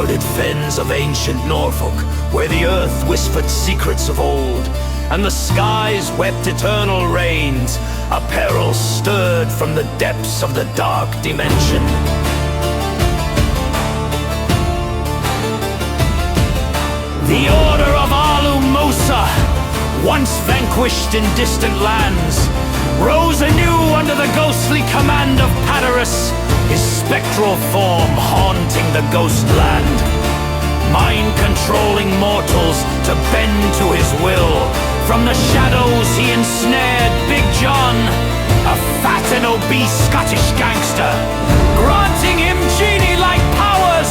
shrouded fens of ancient Norfolk, where the earth whispered secrets of old, and the skies wept eternal rains, a peril stirred from the depths of the dark dimension. The Order of Alumusa, once vanquished in distant lands, rose anew under the ghostly command of Padarus, his spectral form haunting the ghost land, mind-controlling mortals to bend to his will. From the shadows he ensnared Big John, a fat and obese Scottish gangster, granting him genie-like powers,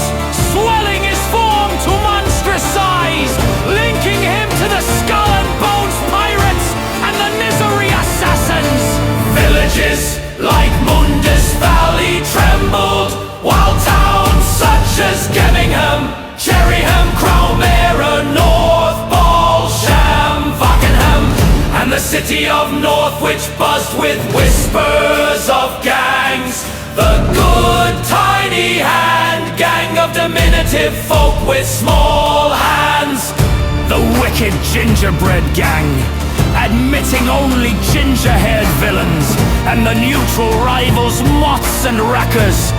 swelling his form to monstrous size, linking him to the Skull and Bones pirates and the Misery assassins. Villages like Mundus Valley trembled, while towns such as Gemmingham, Cherryham, Crownmere, North Balsham, Buckenham, and the city of Northwich buzzed with whispers of gangs. The good tiny hand gang of diminutive folk with small hands. The wicked gingerbread gang, admitting only ginger-haired villains, and the neutral rivals moths and wreckers,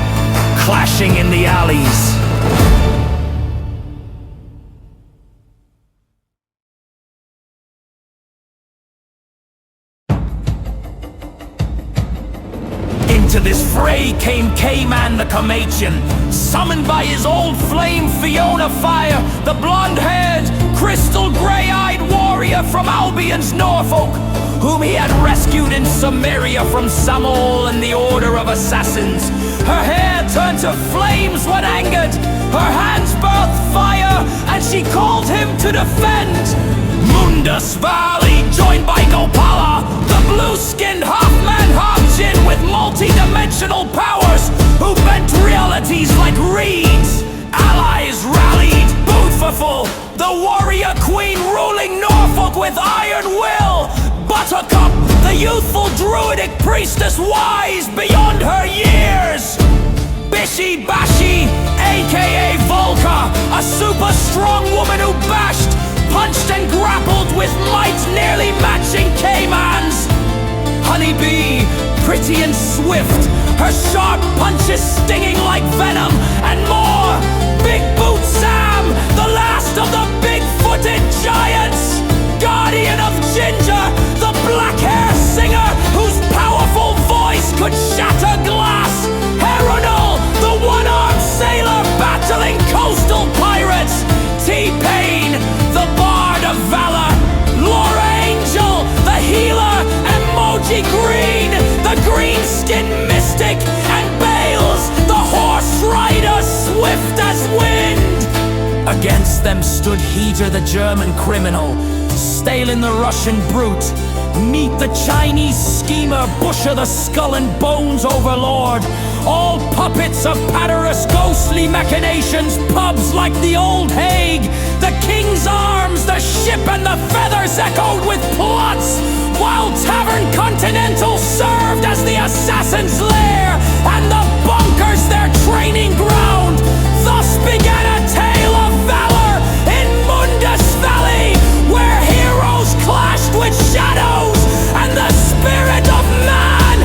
clashing in the alleys. Into this fray came K-Man the Comatian, summoned by his old flame Fiona Fire, the blonde-haired, crystal grey-eyed warrior from Albion's Norfolk, whom he had rescued in Samaria from Samol and the Order of Assassins. Her hair turned to flames when angered, her hands birthed fire, and she called him to defend Mundus Valley, joined by Gopala, the blue-skinned half-man, half-djinn with multi-dimensional powers, who bent realities like reeds. Allies rallied, Boothful, the warrior queen ruling Norfolk with iron will. Buttercup, the youthful druidic priestess wise beyond her years. Bishi Bashi, aka Volca, a super strong woman who bashed, punched and grappled with might nearly matching K-Man's. Honeybee, pretty and swift, her sharp punches stinging like venom, and more. Big Boot Sam, the last of the big-footed giants. Guardian of Ginger, the black-hair singer whose powerful voice could shatter glass. Heronal, the one-armed sailor battling coastal pirates. T-Pain, the bard of valor. Laura Angel, the healer. Emoji Green, the green-skinned mystic. And Bales, the horse rider swift as wind. Against them stood Heater, the German criminal. Stalin, the Russian brute. Meet the Chinese schemer, Busher, the Skull and Bones overlord. All puppets of Padarus' ghostly machinations, pubs like the Old Hague. The King's Arms, the ship and the feathers echoed with plots, while Tavern Continental served as the assassin's lair, and the bunkers their training ground. Thus began a tale of valor in Mundus Valley, where heroes clashed with shadows, and the spirit of man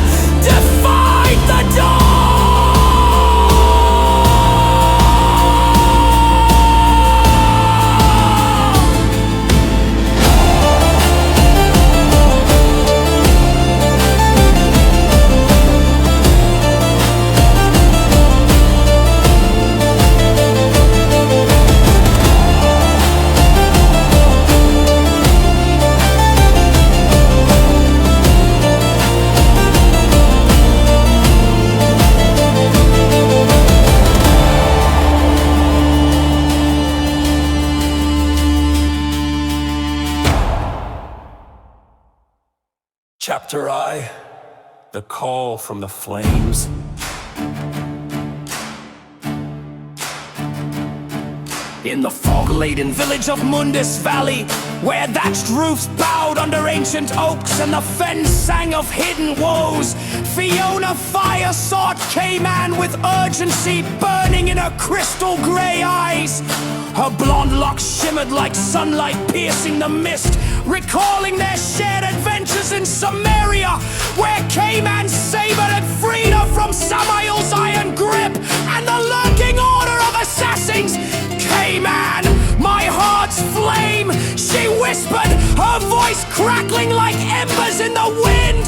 defied the dawn. Chapter I, The Call from the Flames. In the fog-laden village of Mundus Valley, where thatched roofs bowed under ancient oaks and the fen sang of hidden woes, Fiona Fire sought K-Man with urgency burning in her crystal grey eyes. Her blonde locks shimmered like sunlight piercing the mist, recalling their shared adventures in Samaria, where K-Man sabered and freed her from Samael's iron grip and the lurking order of assassins. K-Man, my heart's flame, she whispered, her voice crackling like embers in the wind.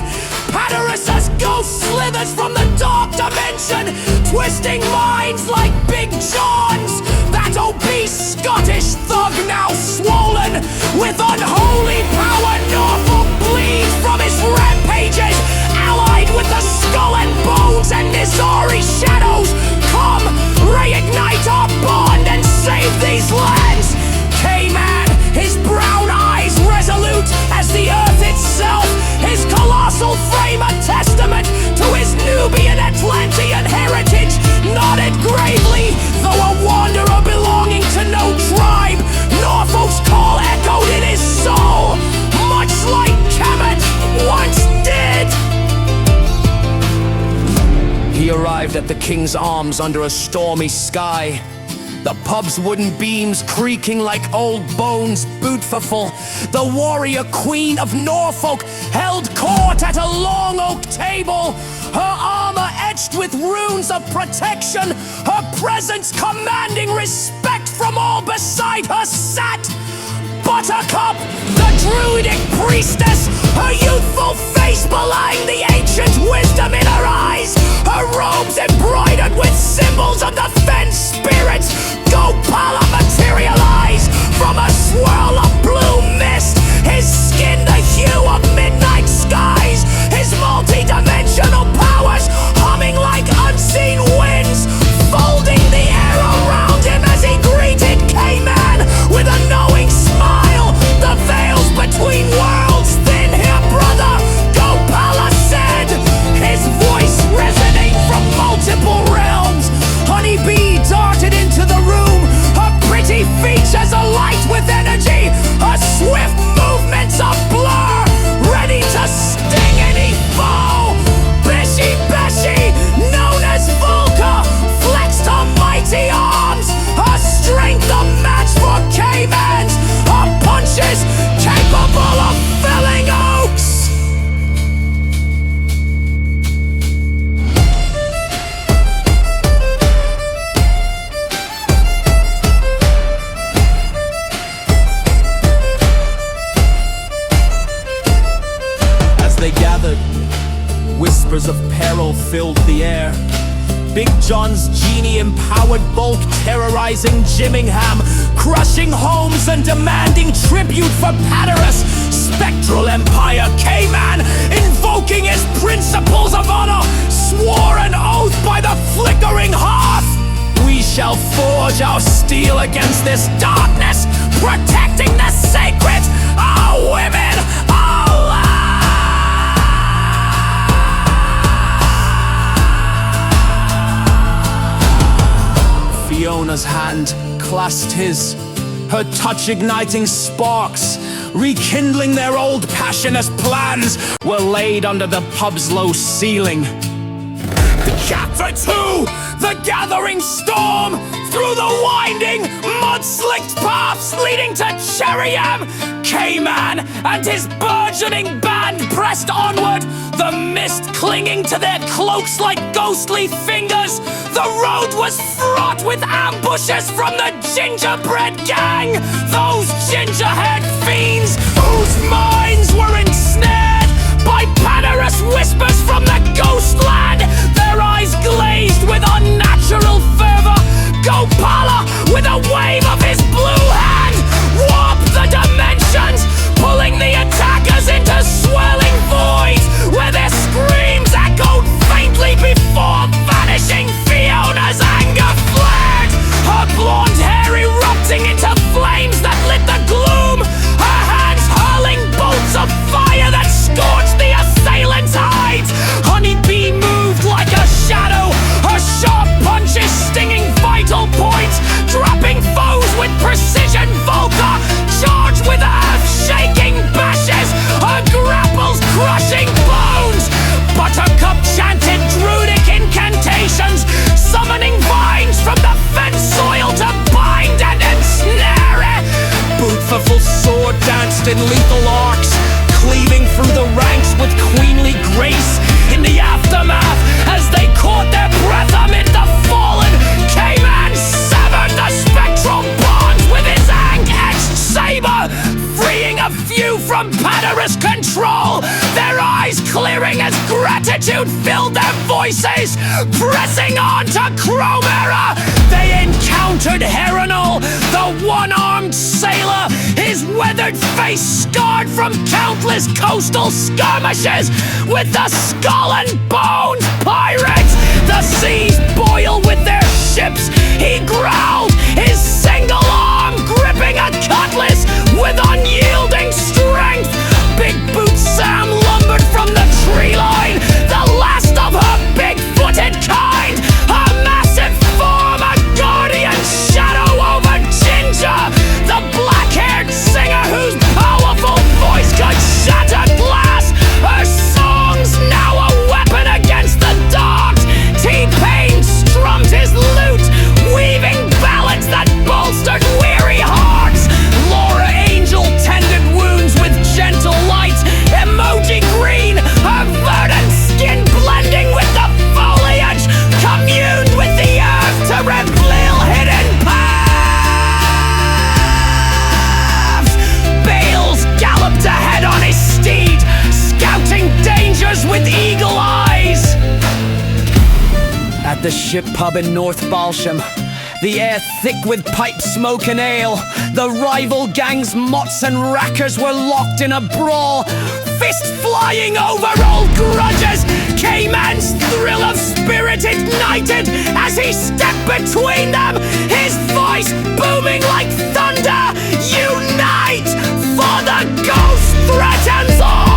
Paterus's ghost slithers from the dark dimension, twisting minds like Big John's. That obese Scottish thug now swollen with unholy power, Norfolk bleeds from his rampages, allied with the skull and bones and Nizari shadows. Come, reignite our bond and save these lands. K-Man, his brown eyes resolute as the earth itself, his colossal frame a testament to his Nubian Atlantean heritage, nodded gravely, though a wanderer belonging to no tribe. Norfolk's call echoed in his soul, much like Kemet once did. He arrived at the King's Arms under a stormy sky, the pub's wooden beams creaking like old bones boot for full. The warrior queen of Norfolk held court at a long oak table, her armor etched with runes of protection, her presence commanding respect from all beside her sat Buttercup, the druidic priestess, her youthful face belying the ancient wisdom in her eyes, her robes embroidered with symbols of the fen spirits. Gopala materialize from a swirl of blue mist, his skin the hue of midnight skies, his multi-dimensional powers humming like unseen winds, folding the air around him as he greeted K-Man with a knowing smile. The veils between worlds thin here, brother, Gopala said, his voice resonating from multiple realms. Honeybee darted into the room, her pretty features alight with energy, her swift movements a blur, ready to sting any foe. Beshy Beshy, known as Volca, flexed her mighty arms, her strength a match for K-Man's, her punches capable of felling oaks. They gathered, whispers of peril filled the air. Big John's genie-empowered bulk terrorizing Jimmingham, crushing homes and demanding tribute for Paterus. Spectral Empire K-Man, invoking his principles of honor, swore an oath by the flickering hearth. We shall forge our steel against this darkness, protecting the sacred, our women, our lives. Fiona's hand clasped his, her touch igniting sparks, rekindling their old passion as plans were laid under the pub's low ceiling. Chapter 2, the gathering storm, through the winding, mud-slicked paths leading to Cherryam. K-Man and his burgeoning band pressed onward, the mist clinging to their cloaks like ghostly fingers. The road was fraught with ambushes from the gingerbread gang, those gingerhead fiends whose minds were ensnared by Paterus whispers from the ghost land, their eyes glazed with unnatural fervor. Gopala, with a wave of his blue hand, warped the dimensions, pulling the attackers into swirling voids, where their screams echoed faintly before vanishing. Fiona's anger flared, her blonde hair erupting into flames that lit the gloom, her hands hurling bolts of fire that scorched the assailants' hides. Honeybee in lethal arcs, cleaving through the ranks with queenly grace. In the aftermath, as they caught their breath amid the fallen, K-Man severed the spectral bonds with his ang-etched saber, freeing a few from Paterus' control, their eyes clearing as gratitude filled their voices. Pressing on to Chromera, they encountered Heronal, the one-armed sailor, his weathered face scarred from countless coastal skirmishes with the skull and bones pirates. The seas boil with their ships, he growled, his single arm gripping a cutlass with unyielding strength. Big Boot Sam lumbered from the tree line, the last of her big-footed kind, a massive form, a guardian shadow over Ginger, the black-haired singer whose powerful voice could shatter glass. Her songs now a weapon against the dogs. T-Pain strummed his lute, weaving ballads that bolstered weary hearts. Laura Angel tended wounds with gentle light. Emoji Green, her verdant skin blending with the foliage, communed with the earth to reveal hidden paths. Bales galloped ahead on his steed, scouting dangers with eagle eyes. At the ship pub in North Balsham, the air thick with pipe smoke and ale, the rival gangs, Mots and Rackers, were locked in a brawl. Fist flying over old grudges, K-Man's thrill of spirit ignited as he stepped between them, his voice booming like thunder. Unite, for the ghost threatens all!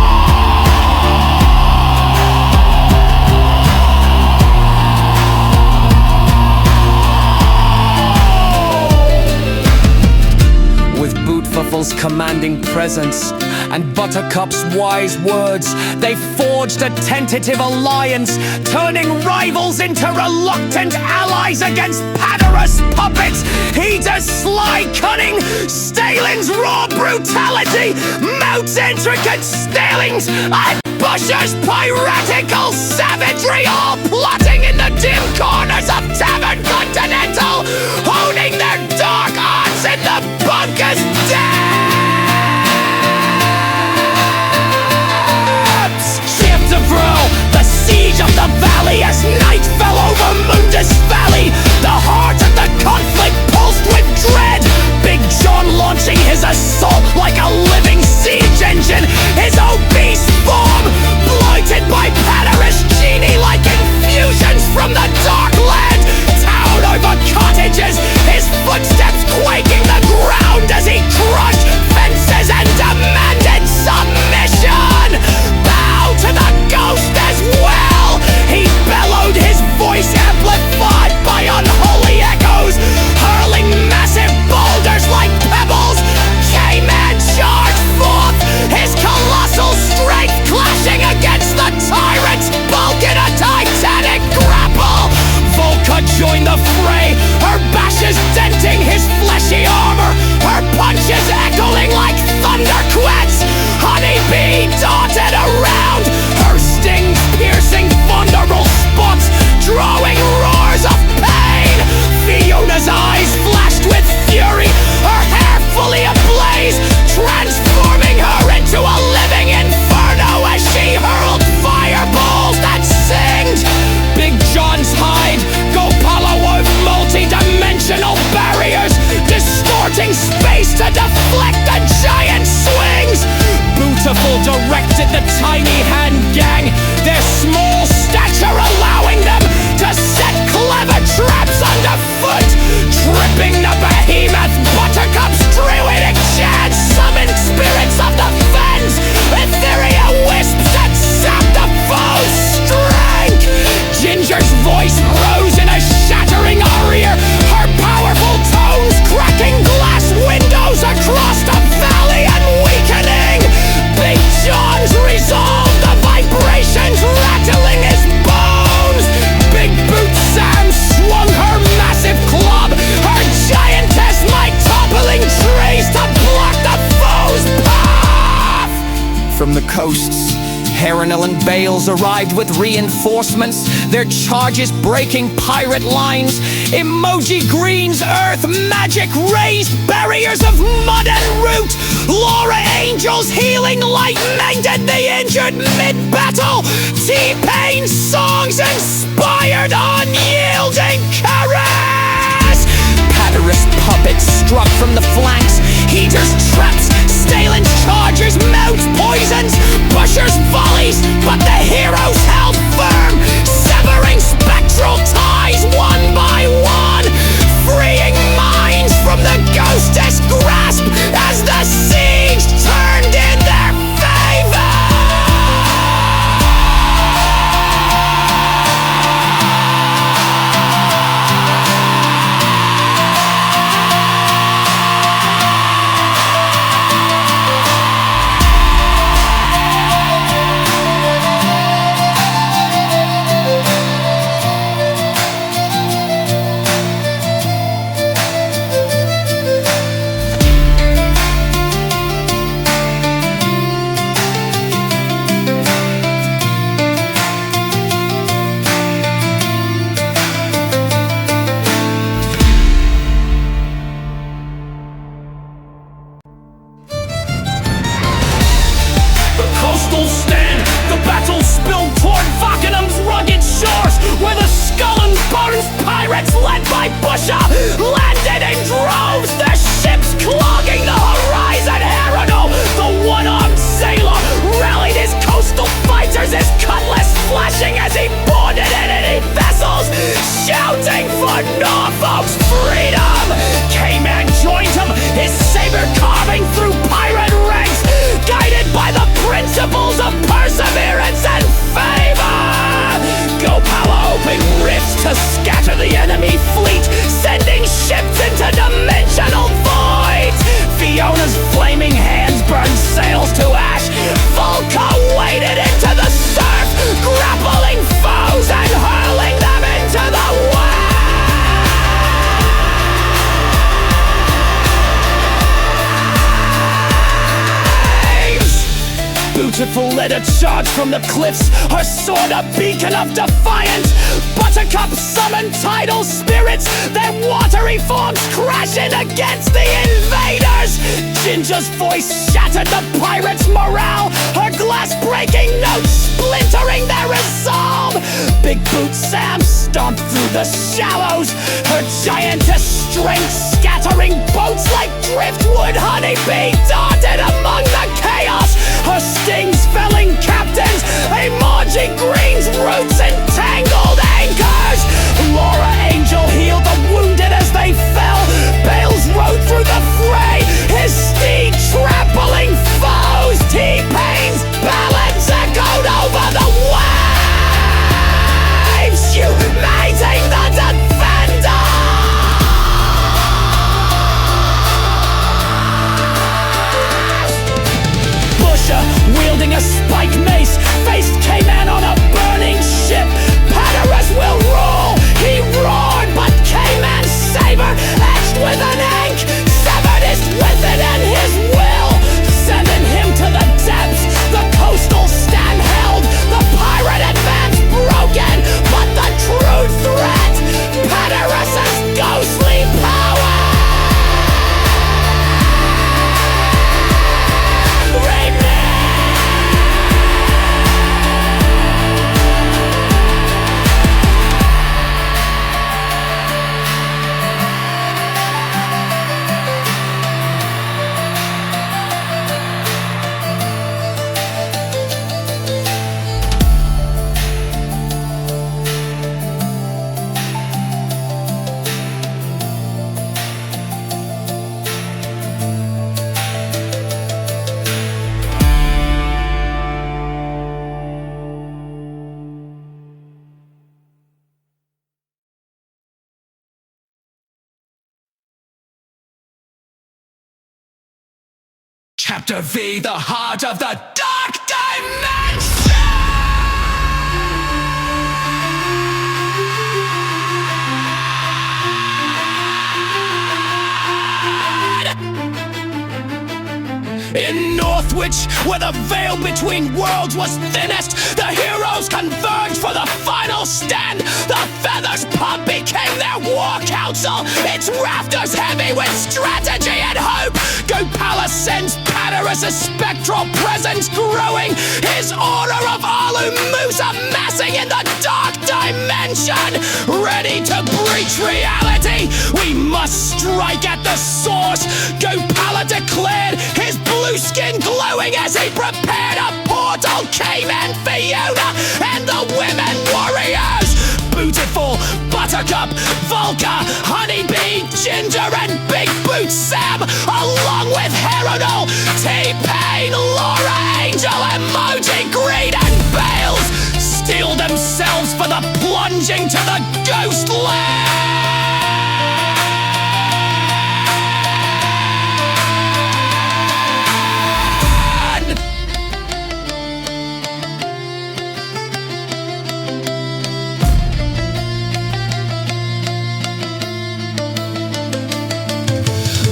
Bootfuffle's commanding presence and Buttercup's wise words, they forged a tentative alliance, turning rivals into reluctant allies against Paterus puppets. Heed's sly cunning, Stalin's raw brutality, Mout's intricate snailings, and Busher's piratical savagery, all plotting in the dim corners of Tavern Continental, honing their dark arts in the bunker's depths. Shift to Vril, the siege of the valley as night fell over Mundus Valley. The heart of the conflict pulsed with dread. Big John launching his assault like a living siege engine, his obese form blighted by Paterus genie-like infusions from the dark land. Town over cottages, his footsteps quaking the ground as he crushed fences and demanded submission. Bow to the ghost as well, he bellowed, his voice amplified by unholy echoes, hurling massive boulders like pebbles. K-Man charged forth, his colossal strength clashing against the tyrant's bulk in a titanic grapple. Volca joined the fray, her bashes denting his fleshy armor, her punches echoing like thunder quets. Honeybee darted around, her stings piercing vulnerable spots, drawing roars of pain. Fiona's eyes flashed with fury, her hair fully ablaze, transforming her into a living inferno as she hurled fireballs that singed. Big John's hide, Gopala wove multi-dimensional barriers, distorting space to deflect the giant swings. Beautiful directed the tiny hand gang, their small stature allowing them to set clever traps underfoot, tripping the behemoth Buttercup's druidic chants, summoned spirits of the fens, ethereal wisps that sapped the foe's strength. Ginger's voice rose in a shattering aria, her powerful tones cracking glass windows across the valley and weakening. Big John's from the coasts. Heronel and Bales arrived with reinforcements, their charges breaking pirate lines. Emoji Green's earth magic raised barriers of mud and root. Laura Angel's healing light mended the injured mid-battle. T-Pain's songs inspired unyielding courage. Paterus puppets struck from the flanks. Heaters traps, Stalin's chargers, mouths poisons, Busher's volleys, but the heroes held firm, severing spectral ties one by one, freeing minds from the ghostess grasp as the siege turned in their favor. Landed in droves, their ships clogging the horizon. Heronel, the one-armed sailor, rallied his coastal fighters, his cutlass flashing as he boarded enemy vessels, shouting for Norfolk's freedom. K-Man joined him, his saber carving through pirate ranks, guided by the principles of perseverance and favor. Go Power open rifts to scatter the enemy fleet, sending ships into dimensional voids. Fiona's flaming hands burned sails to ash. Volca waded into the surf, grappling foes and hurling them into the waves. Beautiful led a charge from the cliffs, her sword a beacon of defiance. Buttercup summoned tidal spirits, their watery forms crashing against the invaders. Ginger's voice shattered the pirates' morale, her glass-breaking notes splintering their resolve. Big Boot Sam stomped through the shallows, her giantess strength scattering boats like driftwood honeybee darted among the chaos. Her stings felling captains, Emoji Green's roots entangled anchors. Laura Angel healed the wounded as they fell. Bales rode through the fray, his steed trampling foes. T-Pain's ballads echoed over the waves, uniting the defender. Wielding a spike mace, faced K-Man on a burning ship. Paterus will rule, he roared, but K-Man's saber, etched with an ink, severed his with it and his will, sending him to the depths. The coastal stand held, the pirate advance broken, but the true threat, Paterus's ghostly power. Chapter V, the heart of the dark dimension! In Northwich, where the veil between worlds was thinnest, the heroes converged for the final stand. The feathers pump became their war council, its rafters heavy with strategy and hope. Gopala sends Padarus a spectral presence growing, his order of Alumu's amassing in the dark dimension. Ready to breach reality, we must strike at the source. Gopala declared, his blue skin glowing as he prepared a portal. Came and Fiona and the women warriors. Beautiful, Buttercup, Volca, Honeybee, Ginger, and Big Boot Sam, along with Herodal, T-Pain, Laura, Angel, Emoji, Greed, and Bales, steel themselves for the plunging to the ghost land.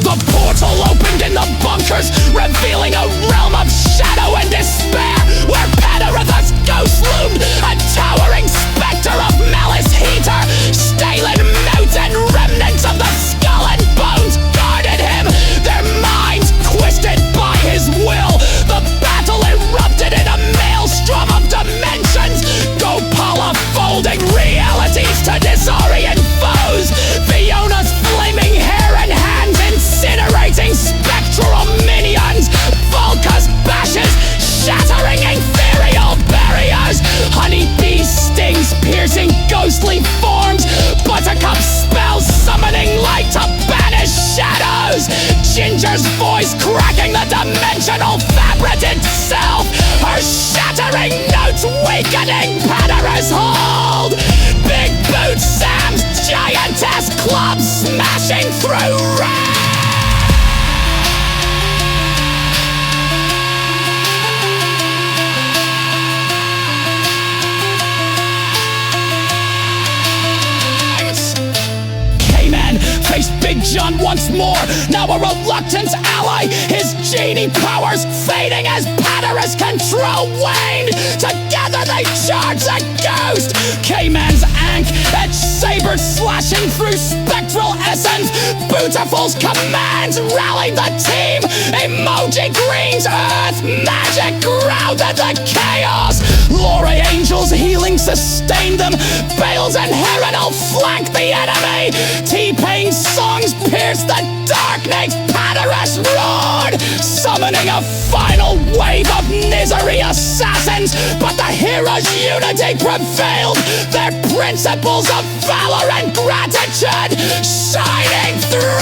The portal opened in the bunkers, revealing a realm of shadow and despair, where Padarus' ghost loomed, a towering specter of malice heater. Stalin motes and remnants of the skull and bones guarded him, their minds twisted by his will. The battle erupted in a maelstrom of dimensions, Gopala folding realities to disorient foes. Fiona's flaming hair and hands incinerating spectral minions. Volca's bashes shattering ethereal barriers. Honeybee stings piercing ghostly forms. Buttercup spells summoning light to banish shadows. Ginger's voice cracking the dimensional fabric itself, her shattering notes weakening Padarus' hold. Big Boot Sam's giantess club smashing through rain. Faced Big John once more, now a reluctant ally, his genie powers fading as Padarus' control waned. Together they charge the ghost. K-Man's Ankh, edge sabers slashing through spectral essence. Beautiful's commands rallied the team. Emoji Green's earth magic grounded the chaos. Laura Angel's healing sustained them. Bales and Herodal flanked the enemy. T-Pain's songs pierced the darkness. Padarus roared, summoning a final wave of misery assassins. But the heroes' unity prevailed, their principles of valor and gratitude shining through.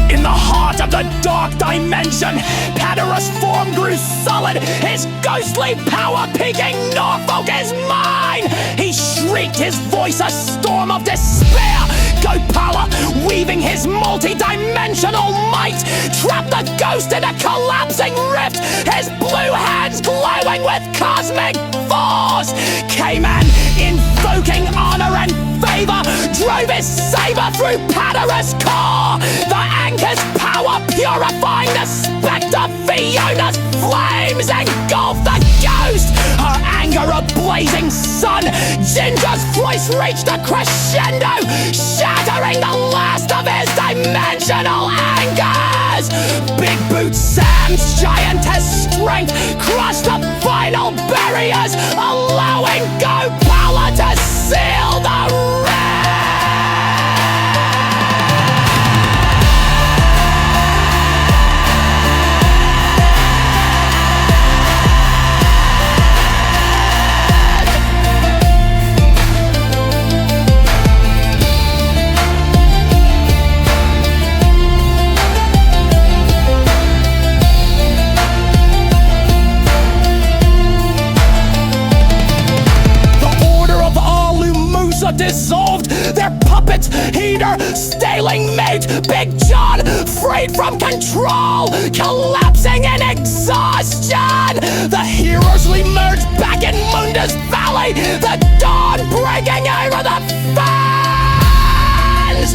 In the heart of the dark dimension, Padarus' form grew solid, his ghostly power peaking. Norfolk is mine! He shrieked, his voice a storm of despair. Gopala, weaving his multi-dimensional might, trapped the ghost in a collapsing rift, his blue hands glowing with cosmic force. K-Man, invoking honor and favor, drove his saber through Padarus' core. The anchor's power purifying the spectre. Fiona's flames engulfed the ghost, her anger a blazing sun. Ginger's voice reached a crescendo, shattering the last of his dimensional anchors. Big Boot Sam's giantess strength crushed the final barriers, allowing Gopala to seal the rest. staling mate, Big John, freed from control, collapsing in exhaustion. The heroes emerge back in Mundus Valley, the dawn breaking over the fens.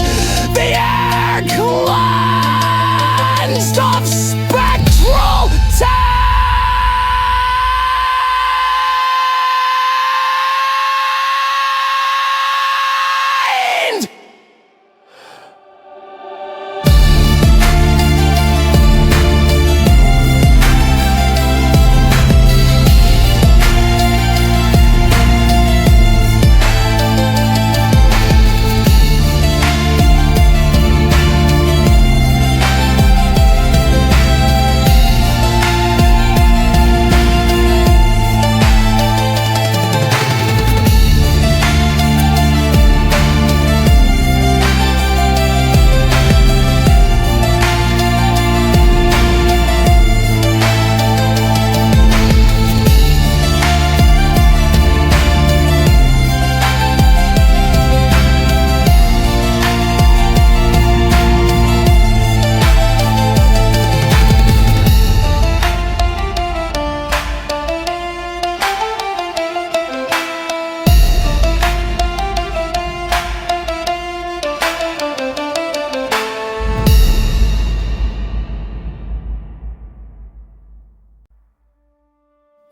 The air cleansed of spectral terror.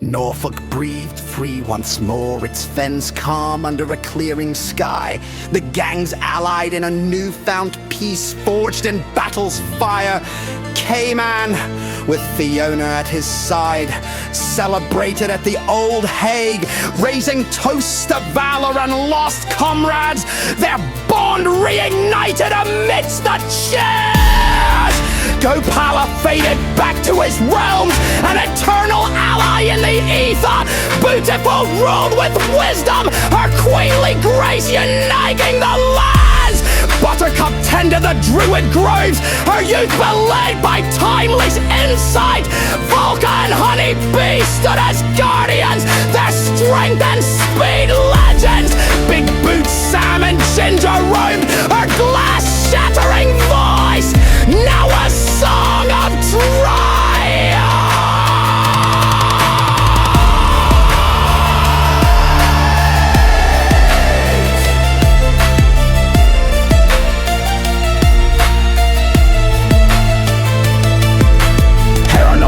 Norfolk breathed free once more, its fens calm under a clearing sky. The gangs allied in a newfound peace, forged in battle's fire. K-Man, with Fiona at his side, celebrated at the Old Hague, raising toasts to Valor and lost comrades, their bond reignited amidst the cheers. Gopala faded back to his realms, an eternal ally in the ether. Beautiful ruled with wisdom, her queenly grace uniting the lands. Buttercup tended the druid groves, her youth belayed by timeless insight. Volca and Honeybee stood as guardians, their strength and speed legends. Big Boots, Sam and Ginger roamed, her glass-shattering voice now a song of triumph.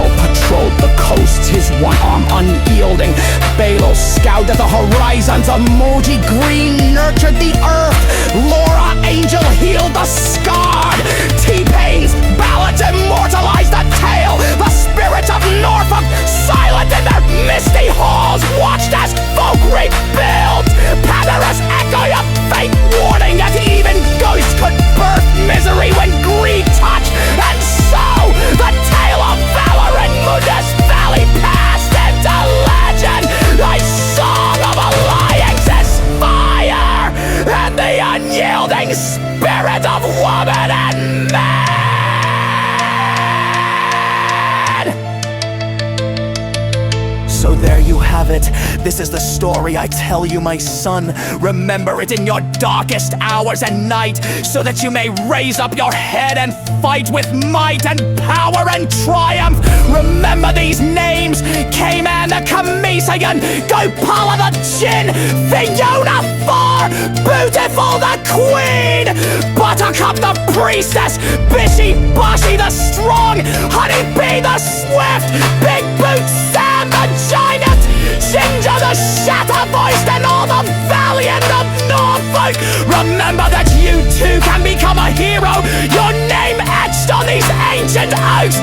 Patrolled the coast, his one arm unyielding. Bales scouted the horizons, emoji green nurtured the earth. Laura Angel healed the scarred. T-Pain's ballads immortalized the tale. The spirits of Norfolk, silent in their misty halls, watched as folk rebuilt. Patherus echoed a faint warning that even ghosts could birth misery when greed touched. And so, the tale of Valor and Mundus Valley passed into legend. A song of alliances, fire, and the unyielding spirit of woman and man. So there you have it. This is the story I tell you, my son. Remember it in your darkest hours and night, so that you may raise up your head and fight with might and power and triumph. Remember these names: K-Man the Chameleon, Gopala the Djinn, Fiona Far, Beautiful the Queen, Buttercup the Priestess, Bishy Boshi the Strong, Honeybee the Swift, Big Boots Sam the Giant, Ginger the Shatter-Voiced, and all the valiant of Norfolk. Remember that you too can become a hero, your name etched on these ancient oaks.